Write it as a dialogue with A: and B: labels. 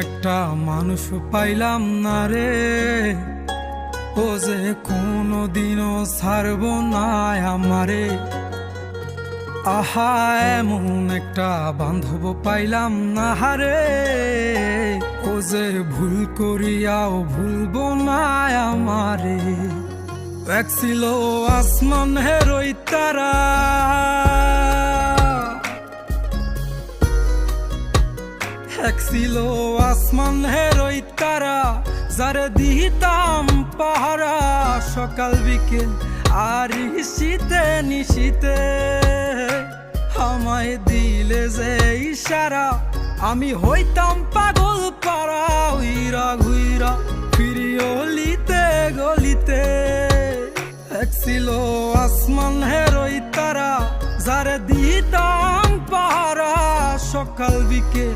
A: একটা মানুষ পাইলাম না রে, ও যে কোনোদিনও ছাড়ব না আমারে। আহা, এমন একটা বান্ধব পাইলাম না রে, ও যে ভুল করিয়াও ভুলব না আমারে। এক ছিল আসমানের ওই তারা, এক ছিল আসমানের ওই তারা, যারে দিতাম পাহারা সকাল বিকেল আর শীতে নিশীতে। আমায় দিলে যে ইশারা, আমি হইতাম পাগল পারা, উইরা ঘুইরা ফিরি অলিতে গলিতে। এক ছিল আসমানের ওই তারা, যারে দিতাম পাহারা সকাল বিকেল